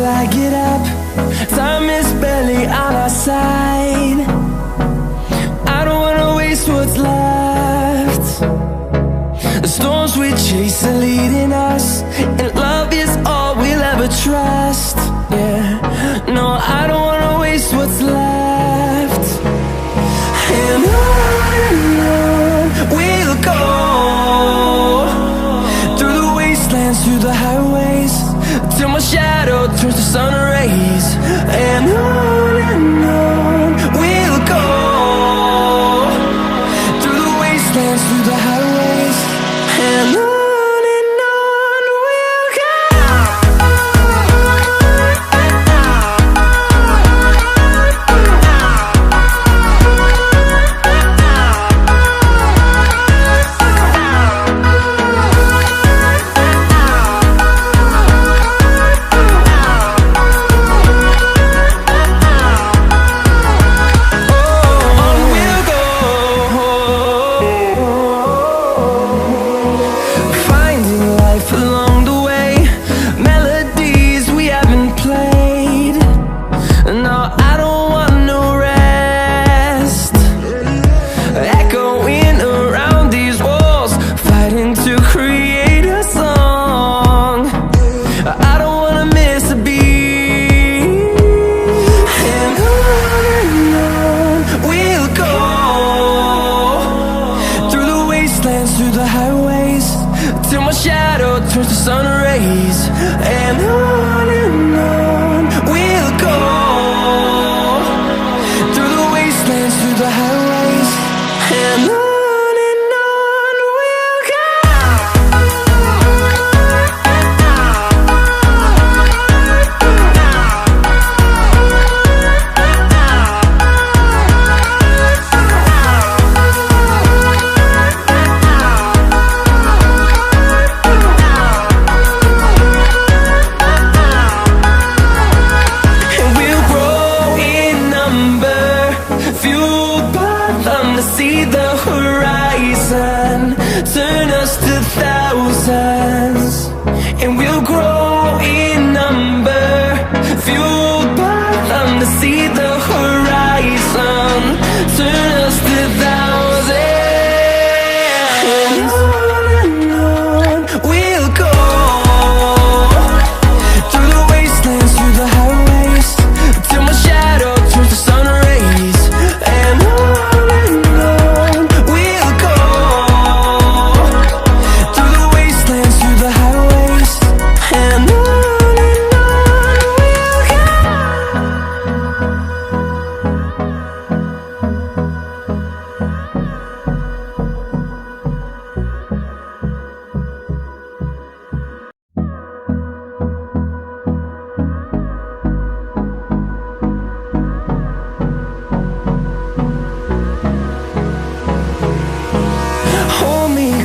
I get up. Time is barely on our side. I don't wanna waste what's left. The storms we chase are leading us, and love is all we'll ever trust. Yeah, no, I don't wanna waste what's left. And on we'll go, through the wastelands, through the highways, till my shadow turns to sun rays. And on we'll go, through the wastelands, through the highways, and on we'll go. Along the way, melodies we haven't played. No, I don't want no rest. Echoing around these walls, fighting to create a song. I don't wanna miss a beat. And on we'll go, through the wastelands, through the highways, till my shadow turns to sun rays. And on we'll go, through the wastelands, through the highways, and on we'll go. See the horizon, turn us to thousands, and we'll grow in number, fueled by them. To see the horizon, turn us to thousands, and on we'll go, through the wastelands, through the highways, till my shadow turns to sun rays. And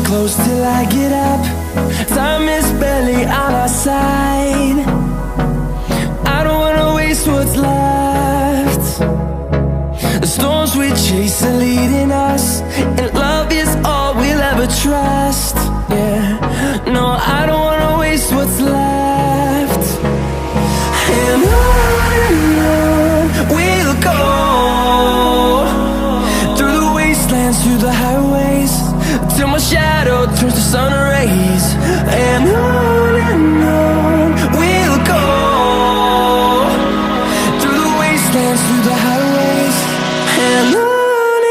close till I get up. Time is barely on our side. I don't wanna waste what's left. The storms we chase are leading us, and love is all we'll ever trust. Yeah, no, I don't wanna waste what's left. And on we'll go, through the wastelands, through the highways, till my shadow turns to sun rays. And on we'll go, through the wastelands, through the highways, and on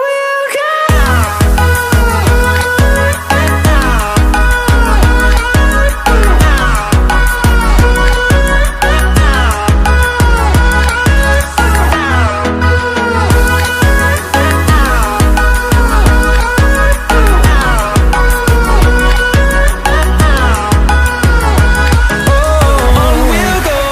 we'll go. On we'll go.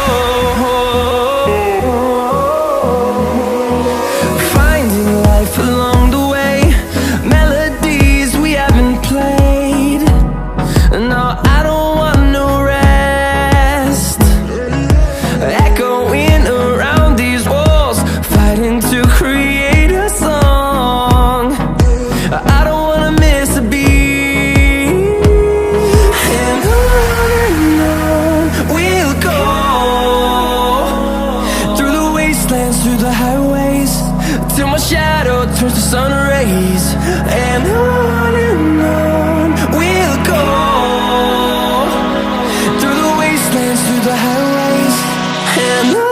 turns to sun rays, and on we'll go, through the wastelands, through the highways, and on.